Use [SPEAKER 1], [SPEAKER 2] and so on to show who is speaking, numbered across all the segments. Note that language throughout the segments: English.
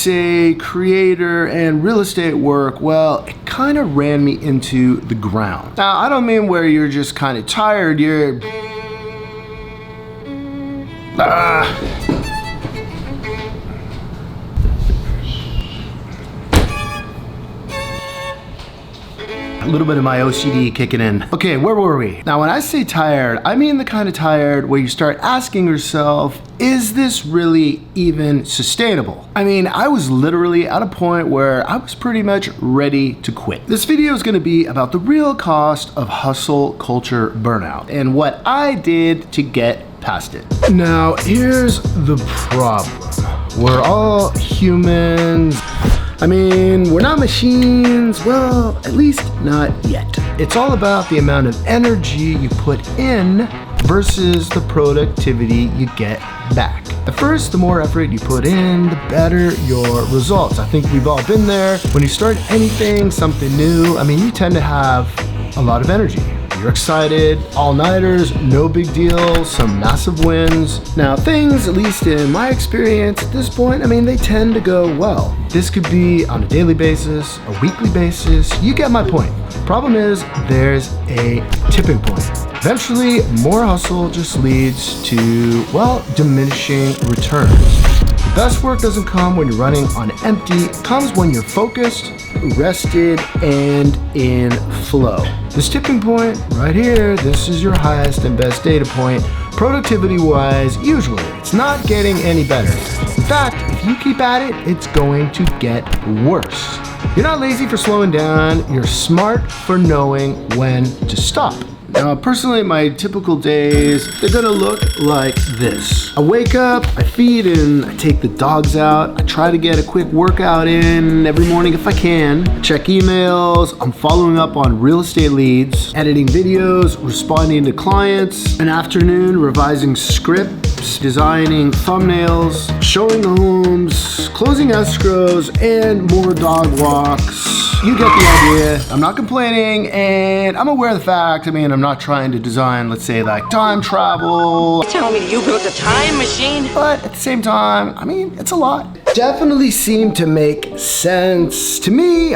[SPEAKER 1] say, creator and real estate work, well, it kind of ran me into the ground. Now, I don't mean where you're just kind of tired, you're... A little bit of my OCD kicking in. Okay, where were we? Now, when I say tired, I mean the kind of tired where you start asking yourself, is this really even sustainable? I mean, I was literally at a point where I was pretty much ready to quit. This video is gonna be about the real cost of hustle culture burnout and what I did to get past it. Now, here's the problem. We're all humans. I mean, we're not machines, well, at least not yet. It's all about the amount of energy you put in versus the productivity you get back. At first, the more effort you put in, the better your results. I think we've all been there. When you start anything, something new, I mean, you tend to have a lot of energy. You're excited, all-nighters, no big deal, some massive wins. Now things, at least in my experience at this point, I mean, they tend to go well. This could be on a daily basis, a weekly basis, you get my point. Problem is, there's a tipping point. Eventually, more hustle just leads to, well, diminishing returns. The best work doesn't come when you're running on empty, it comes when you're focused, rested, and in flow. This tipping point right here, this is your highest and best data point. Productivity-wise, usually, it's not getting any better. In fact, if you keep at it, it's going to get worse. You're not lazy for slowing down, you're smart for knowing when to stop. Now, personally, my typical days, they're gonna look like this. I wake up, I feed and I take the dogs out. I try to get a quick workout in every morning if I can. I check emails, I'm following up on real estate leads, editing videos, responding to clients. An afternoon, revising scripts, designing thumbnails, showing the homes, closing escrows, and more dog walks. You get the idea. I'm not complaining, and I'm aware of the fact, I'm not trying to design, let's say, like time travel.
[SPEAKER 2] You're telling me you built a time machine?
[SPEAKER 1] But at the same time, it's a lot. Definitely seem to make sense to me.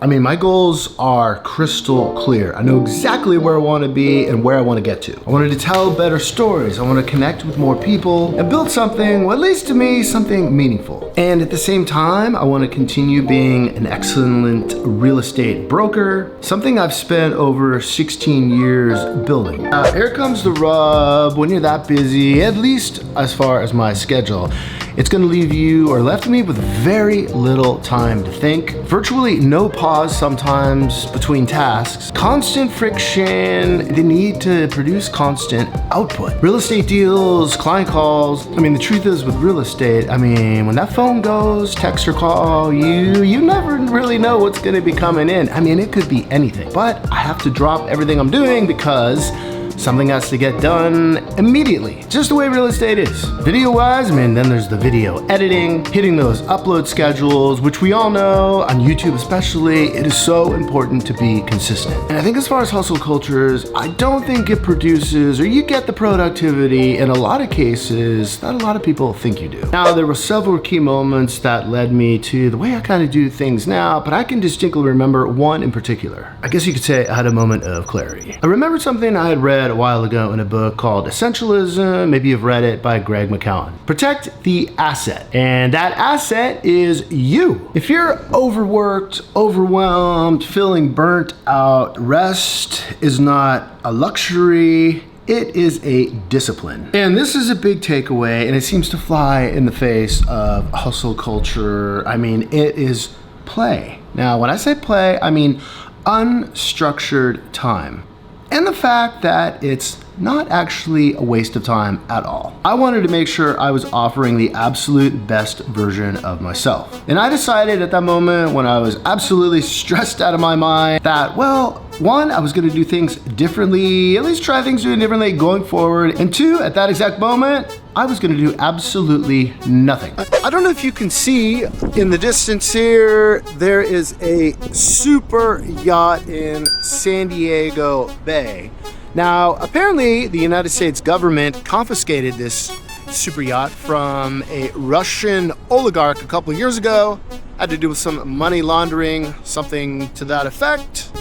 [SPEAKER 1] My goals are crystal clear. I know exactly where I want to be and where I want to get to. I wanted to tell better stories. I want to connect with more people and build something, well, at least to me, something meaningful. And at the same time, I want to continue being an excellent real estate broker, something I've spent over 16 years building. Here comes the rub. When you're that busy, at least as far as my schedule, it's going to leave you or left me with very little time to think. Virtually no pause sometimes between tasks. Constant friction, the need to produce constant output. Real estate deals, client calls. The truth is with real estate, when that phone goes, text or call, you never really know what's going to be coming in. It could be anything. But I have to drop everything I'm doing because something has to get done immediately. Just the way real estate is. Video-wise, then there's the video editing, hitting those upload schedules, which we all know, on YouTube especially, it is so important to be consistent. And I think as far as hustle cultures, I don't think it produces, or you get the productivity in a lot of cases that a lot of people think you do. Now, there were several key moments that led me to the way I kind of do things now, but I can distinctly remember one in particular. I guess you could say I had a moment of clarity. I remembered something I had read a while ago in a book called Essentialism. Maybe you've read it, by Greg McKeown. Protect the asset, and that asset is you. If you're overworked, overwhelmed, feeling burnt out, rest is not a luxury, it is a discipline. And this is a big takeaway, and it seems to fly in the face of hustle culture. It is play. Now, when I say play, I mean unstructured time. And the fact that it's not actually a waste of time at all. I wanted to make sure I was offering the absolute best version of myself. And I decided at that moment when I was absolutely stressed out of my mind that, well, one, I was gonna do things differently, at least try things doing differently going forward. And two, at that exact moment, I was gonna do absolutely nothing. I don't know if you can see in the distance here, there is a super yacht in San Diego Bay. Now, apparently the United States government confiscated this super yacht from a Russian oligarch a couple years ago. Had to do with some money laundering, something to that effect.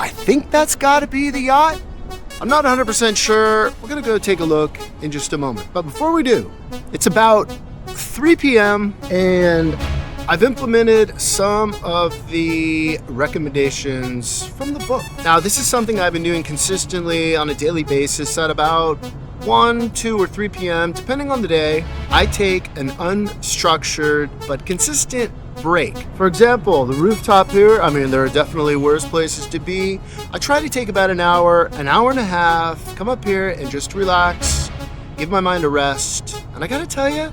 [SPEAKER 1] I think that's gotta be the yacht. I'm not 100% sure. We're gonna go take a look in just a moment. But before we do, it's about 3 p.m. and I've implemented some of the recommendations from the book. Now, this is something I've been doing consistently on a daily basis at about 1, 2, or 3 p.m. depending on the day. I take an unstructured but consistent break. For example, the rooftop here, I mean, there are definitely worse places to be. I try to take about an hour and a half, come up here and just relax, give my mind a rest. And I gotta tell you,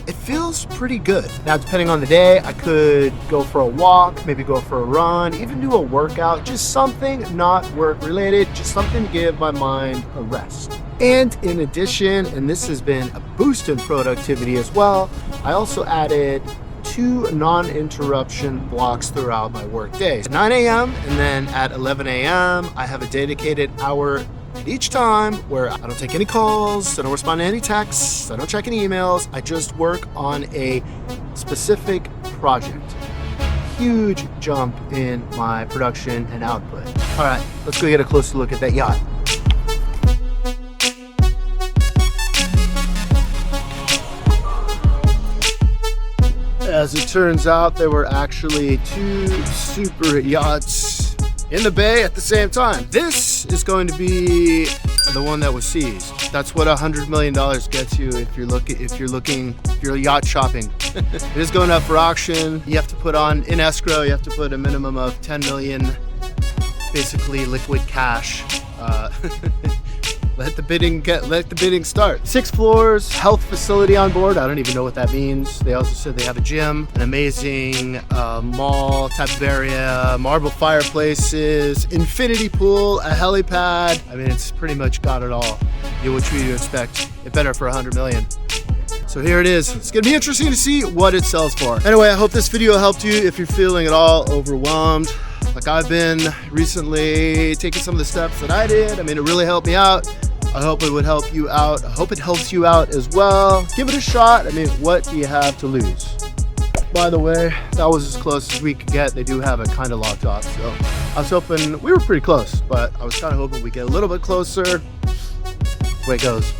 [SPEAKER 1] it feels pretty good. Now, depending on the day, I could go for a walk, maybe go for a run, even do a workout, just something not work related, just something to give my mind a rest. And in addition, and this has been a boost in productivity as well, I also added 2 non-interruption blocks throughout my work days. 9 a.m. and then at 11 a.m. I have a dedicated hour at each time where I don't take any calls, I don't respond to any texts, I don't check any emails, I just work on a specific project. Huge jump in my production and output. All right, let's go get a closer look at that yacht. As it turns out, there were actually 2 super yachts in the bay at the same time. This is going to be the one that was seized. That's what $100 million gets you if you're yacht shopping. It is going up for auction. You have to put on in escrow. You have to put a minimum of 10 million, basically liquid cash. Let the bidding start. 6 floors, health facility on board. I don't even know what that means. They also said they have a gym, an amazing mall type of area, marble fireplaces, infinity pool, a helipad. I mean, it's pretty much got it all. What you expect. It better for 100 million. So here it is. It's gonna be interesting to see what it sells for. Anyway, I hope this video helped you if you're feeling at all overwhelmed. Like I've been recently taking some of the steps that I did. I mean, it really helped me out. I hope it would help you out. I hope it helps you out as well. Give it a shot. I mean, what do you have to lose? By the way, that was as close as we could get. They do have it kind of locked off. So I was hoping, we were pretty close, but I was kind of hoping we get a little bit closer. Way it goes.